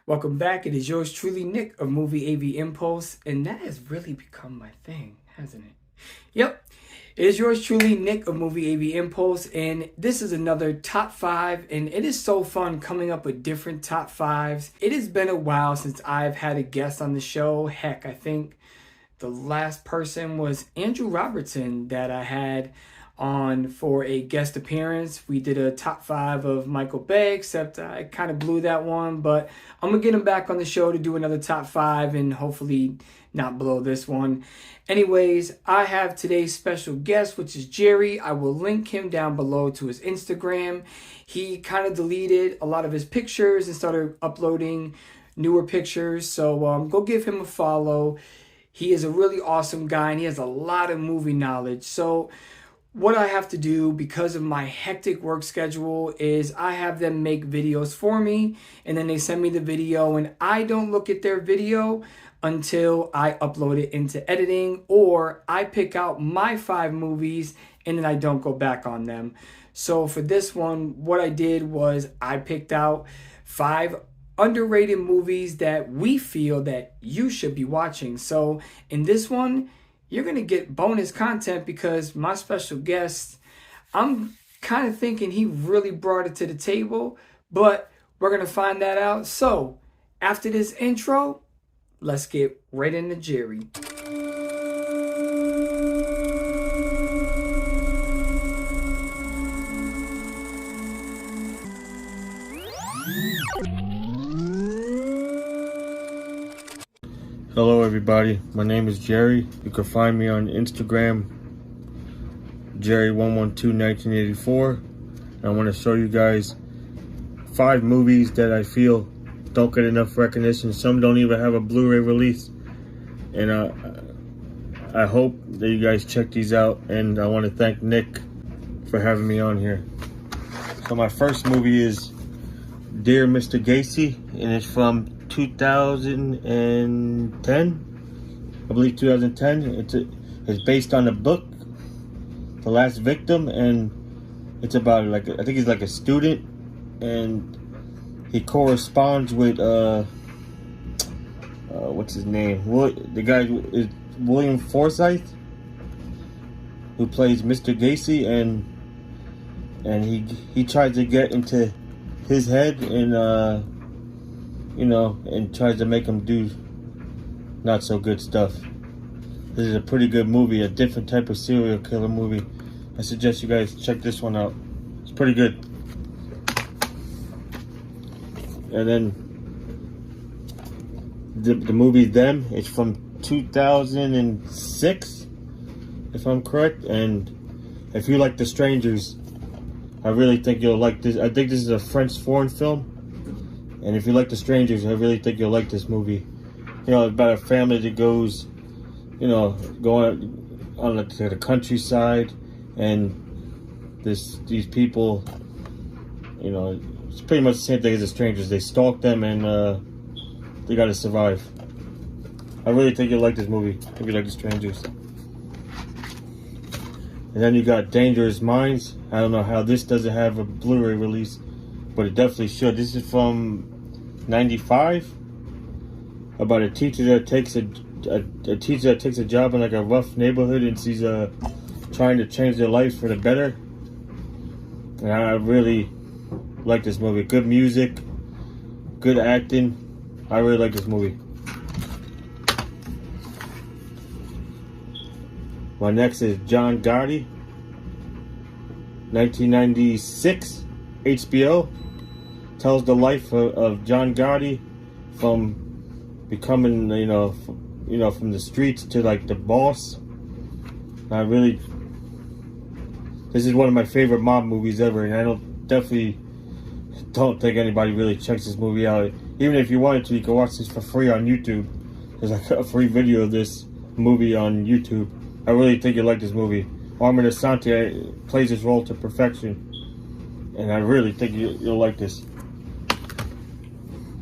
Welcome back. It is yours truly, Nick of Movie AV Impulse, and that has really become my thing, hasn't it? Yep. It is yours truly, Nick of Movie AV Impulse, and this is another top 5, and it is so fun coming up with different top 5s. It has been a while since I've had a guest on the show. Heck, I think the last person was Andrew Robertson that I had on for a guest appearance. We did a top 5 of Michael Bay, except I kind of blew that one, but I'm gonna get him back on the show to do another top 5 and hopefully not blow this one. Anyways, I have today's special guest, which is Jerry. I will link him down below to his Instagram. He kind of deleted a lot of his pictures and started uploading newer pictures, so go give him a follow. He is a really awesome guy and he has a lot of movie knowledge. So what I have to do because of my hectic work schedule is I have them make videos for me, and then they send me the video, and I don't look at their video until I upload it into editing, or I pick out my 5 movies and then I don't go back on them. So for this one, what I did was I picked out 5 underrated movies that we feel that you should be watching. So in this one, you're going to get bonus content because my special guest, I'm kind of thinking he really brought it to the table, but we're going to find that out. So after this intro, let's get right into Jerry. Hello everybody, my name is Jerry. You can find me on Instagram, Jerry1121984. And I want to show you guys 5 movies that I feel don't get enough recognition. Some don't even have a Blu-ray release. And I hope that you guys check these out. And I want to thank Nick for having me on here. So my first movie is Dear Mr. Gacy, and it's from 2010, I believe 2010. It's based on a book, The Last Victim, and it's about I think he's like a student, and he corresponds with what's his name? The guy is William Forsythe, who plays Mr. Gacy, and he tries to get into his head and and tries to make him do not so good stuff. This is a pretty good movie, a different type of serial killer movie. I suggest you guys check this one out. It's pretty good. And then the movie Them, it's from 2006, if I'm correct. And if you like The Strangers, I really think you'll like this. I think this is a French foreign film. And if you like The Strangers, I really think you'll like this movie. About a family that goes, going on to the countryside, and these people, it's pretty much the same thing as The Strangers. They stalk them, and they got to survive. I really think you'll like this movie if you like The Strangers. And then you got Dangerous Minds. I don't know how this doesn't have a Blu-ray release, but it definitely should. This is from 95, about a teacher that takes a job in like a rough neighborhood, and she's trying to change their life for the better. And I really like this movie. Good music, good acting. I really like this movie. My next is John Gotti, 1996, HBO. Tells the life of John Gotti from becoming, from the streets to like the boss. This is one of my favorite mob movies ever, and I definitely don't think anybody really checks this movie out. Even if you wanted to, you can watch this for free on YouTube. There's like a free video of this movie on YouTube. I really think you'll like this movie. Armin Asante plays his role to perfection, and I really think you'll like this.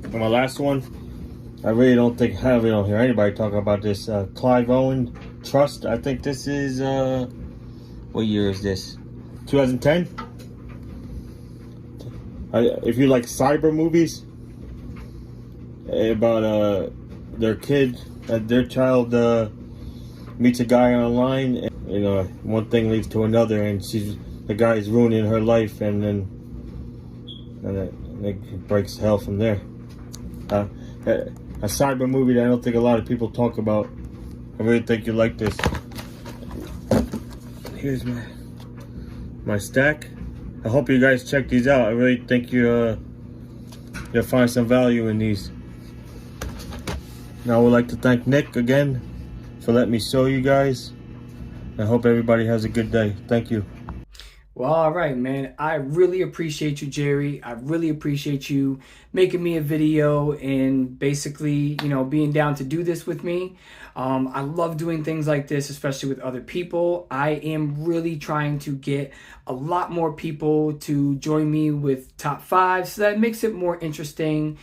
And my last one, I really don't think I don't hear anybody talking about this. Clive Owen, Trust. I think this is what year is this? 2010. If you like cyber movies, about their kid, their child meets a guy online, and, you know, one thing leads to another, and the guy is ruining her life, and it breaks hell from there. A cyber movie that I don't think a lot of people talk about. I really think you like this. Here's my stack. I hope you guys check these out. I really think you'll find some value in these. Now I would like to thank Nick again for letting me show you guys. I hope everybody has a good day. Thank you. Well, all right, man. I really appreciate you, Jerry. I really appreciate you making me a video and basically, you know, being down to do this with me. I love doing things like this, especially with other people. I am really trying to get a lot more people to join me with top 5, so that makes it more interesting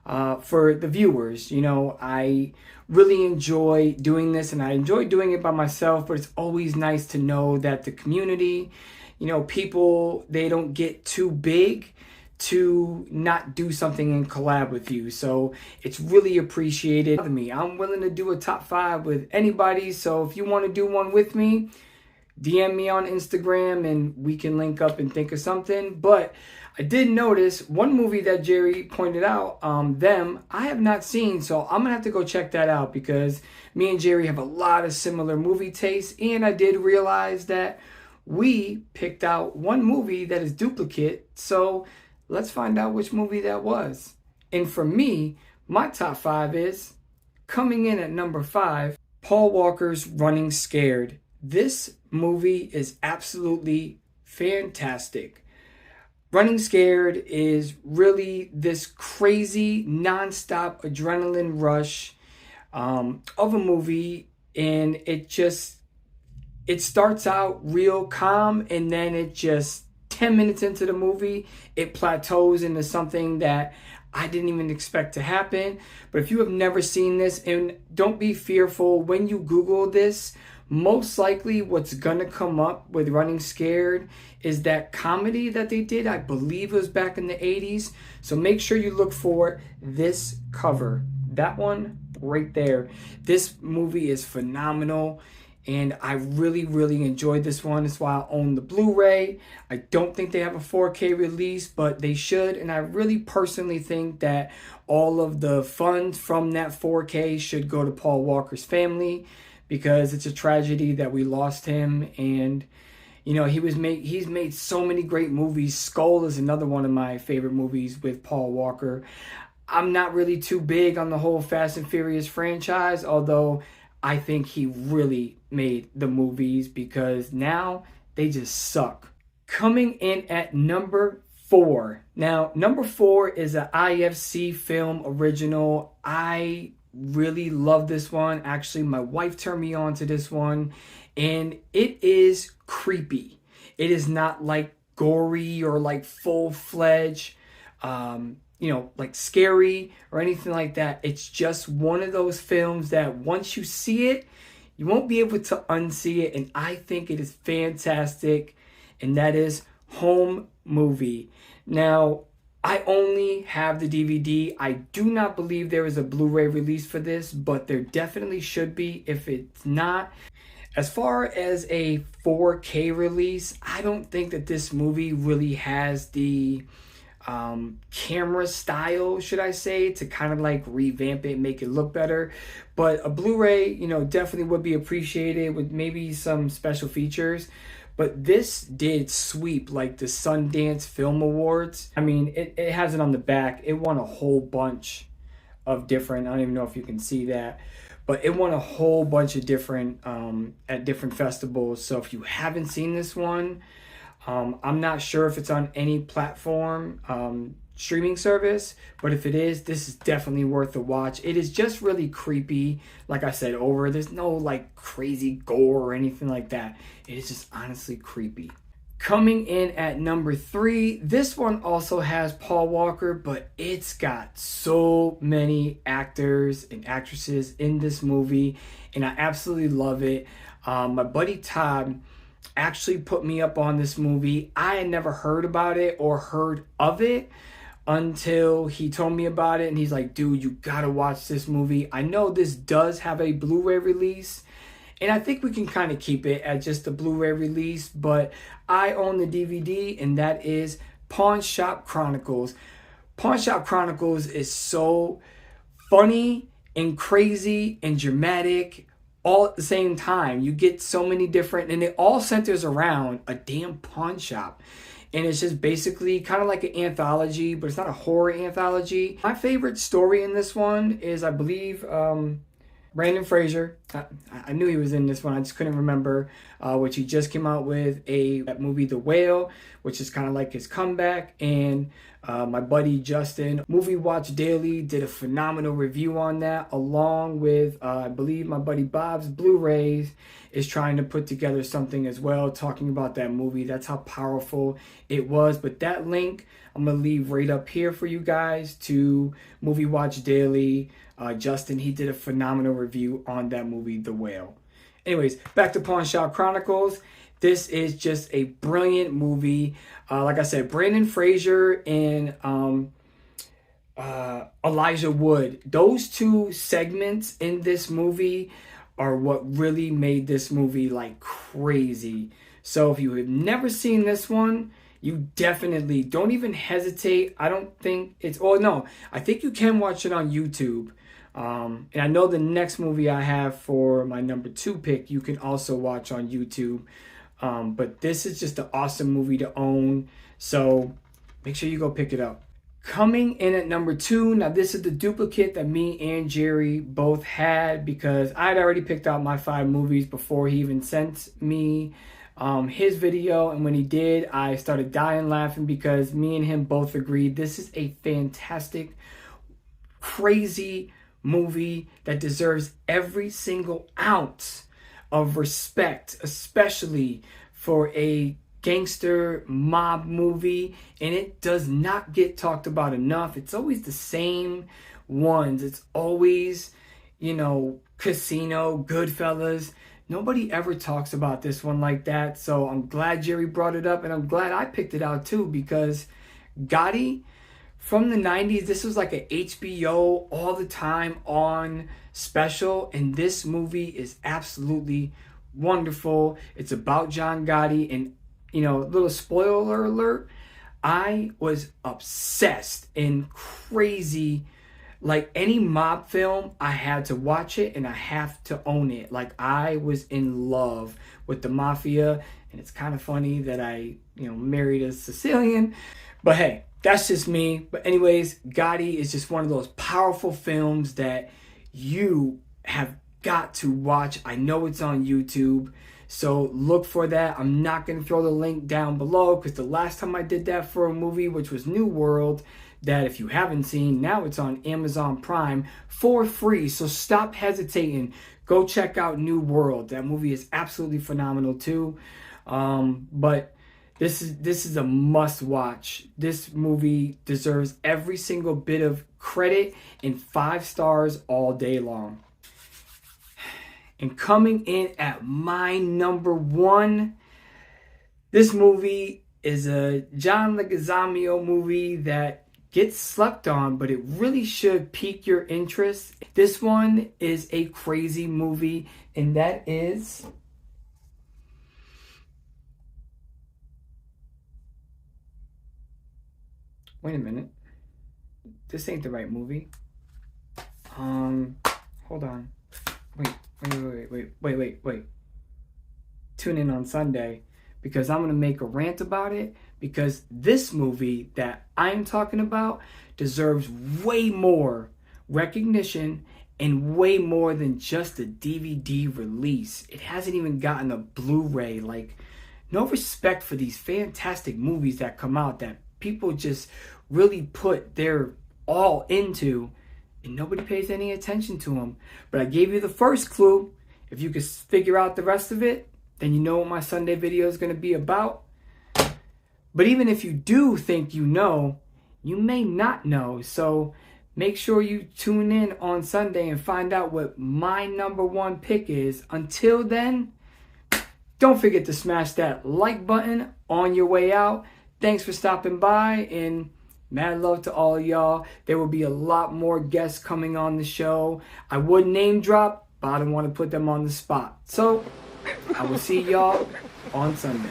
for the viewers. You know, I really enjoy doing this, and I enjoy doing it by myself, but it's always nice to know that the community, you know, people, they don't get too big to not do something and collab with you. So it's really appreciated. I'm willing to do a top 5 with anybody. So if you want to do one with me, DM me on Instagram and we can link up and think of something. But I did notice one movie that Jerry pointed out, Them, I have not seen. So I'm going to have to go check that out, because me and Jerry have a lot of similar movie tastes. And I did realize that we picked out one movie that is duplicate, so let's find out which movie that was. And for me, my top 5 is, coming in at number 5, Paul Walker's Running Scared. This movie is absolutely fantastic. Running Scared is really this crazy, nonstop adrenaline rush of a movie, and it starts out real calm, and then it just 10 minutes into the movie, it plateaus into something that I didn't even expect to happen. But if you have never seen this, and don't be fearful when you Google this, most likely what's gonna come up with Running Scared is that comedy that they did. I believe it was back in the 80s. So make sure you look for this cover. That one right there. This movie is phenomenal, and I really, really enjoyed this one. That's why I own the Blu-ray. I don't think they have a 4K release, but they should. And I really personally think that all of the funds from that 4K should go to Paul Walker's family, because it's a tragedy that we lost him. And, you know, he's made so many great movies. Skull is another one of my favorite movies with Paul Walker. I'm not really too big on the whole Fast and Furious franchise, although I think he really made the movies, because now they just suck. Coming in at number 4. Now, number 4 is an IFC film original. I really love this one. Actually, my wife turned me on to this one, and it is creepy. It is not like gory or like full-fledged, you know, like scary or anything like that. It's just one of those films that once you see it, you won't be able to unsee it. And I think it is fantastic. And that is Home Movie. Now, I only have the DVD. I do not believe there is a Blu-ray release for this, but there definitely should be if it's not. As far as a 4K release, I don't think that this movie really has the camera style, should I say, to kind of like revamp it, make it look better. But a Blu-ray, you know, definitely would be appreciated with maybe some special features. But this did sweep like the Sundance Film Awards. I mean, it has it on the back. It won a whole bunch of different, I don't even know if you can see that, but it won a whole bunch of different, at different festivals. So if you haven't seen this one, I'm not sure if it's on any platform streaming service, but if it is, this is definitely worth a watch. It is just really creepy. Like I said, there's no like crazy gore or anything like that. It is just honestly creepy. Coming in at number 3, this one also has Paul Walker, but it's got so many actors and actresses in this movie, and I absolutely love it. My buddy Todd actually put me up on this movie. I had never heard about it or heard of it until he told me about it and he's like, dude, you gotta watch this movie. I know this does have a Blu-ray release, and I think we can kind of keep it at just the Blu-ray release, but I own the DVD, and that is Pawn Shop Chronicles. Pawn Shop Chronicles is so funny and crazy and dramatic all at the same time. You get so many different, and it all centers around a damn pawn shop. And it's just basically kind of like an anthology, but it's not a horror anthology. My favorite story in this one is, I believe, Brendan Fraser. I knew he was in this one. I just couldn't remember, which he just came out with that movie, The Whale, which is kind of like his comeback. And my buddy Justin, Movie Watch Daily, did a phenomenal review on that, along with, I believe, my buddy Bob's Blu-rays is trying to put together something as well, talking about that movie. That's how powerful it was. But that link I'm going to leave right up here for you guys to Movie Watch Daily. Justin, he did a phenomenal review on that movie, The Whale. Anyways, back to Pawn Shop Chronicles. This is just a brilliant movie. Like I said, Brendan Fraser and Elijah Wood. Those two segments in this movie are what really made this movie like crazy. So if you have never seen this one, you definitely don't even hesitate. I don't think it's, oh no, I think you can watch it on YouTube. And I know the next movie I have for my number 2 pick, you can also watch on YouTube. But this is just an awesome movie to own. So make sure you go pick it up. Coming in at number 2, now this is the duplicate that me and Jerry both had, because I had already picked out my 5 movies before he even sent me his video. And when he did, I started dying laughing because me and him both agreed this is a fantastic, crazy movie that deserves every single ounce of respect, especially for a gangster mob movie, and it does not get talked about enough. It's always the same ones. It's always, Casino, Goodfellas. Nobody ever talks about this one like that. So I'm glad Jerry brought it up, and I'm glad I picked it out too, because Gotti, from the 90s, this was like an HBO all the time on special, and this movie is absolutely wonderful. It's about John Gotti, and little spoiler alert, I was obsessed and crazy. Like any mob film, I had to watch it and I have to own it. Like I was in love with the mafia, and it's kind of funny that I, married a Sicilian, but hey, that's just me. But anyways, Gotti is just one of those powerful films that you have got to watch. I know it's on YouTube, so look for that. I'm not going to throw the link down below, because the last time I did that for a movie, which was New World, that if you haven't seen, now it's on Amazon Prime for free. So stop hesitating. Go check out New World. That movie is absolutely phenomenal too. But this is a must watch. This movie deserves every single bit of credit, and 5 stars all day long. And coming in at my number 1, this movie is a John Leguizamo movie that gets slept on, but it really should pique your interest. This one is a crazy movie, and that is wait a minute. This ain't the right movie. Hold on. Wait. Tune in on Sunday, because I'm going to make a rant about it, because this movie that I'm talking about deserves way more recognition and way more than just a DVD release. It hasn't even gotten a Blu-ray. Like, no respect for these fantastic movies that come out that people just really put their all into, and nobody pays any attention to them. But I gave you the first clue. If you could figure out the rest of it, then you know what my Sunday video is going to be about. But even if you do think you know, you may not know. So make sure you tune in on Sunday and find out what my number 1 pick is. Until then, don't forget to smash that like button on your way out. Thanks for stopping by, and Mad love to all of y'all. There will be a lot more guests coming on the show. I would name drop, but I don't want to put them on the spot. So, I will see y'all on Sunday.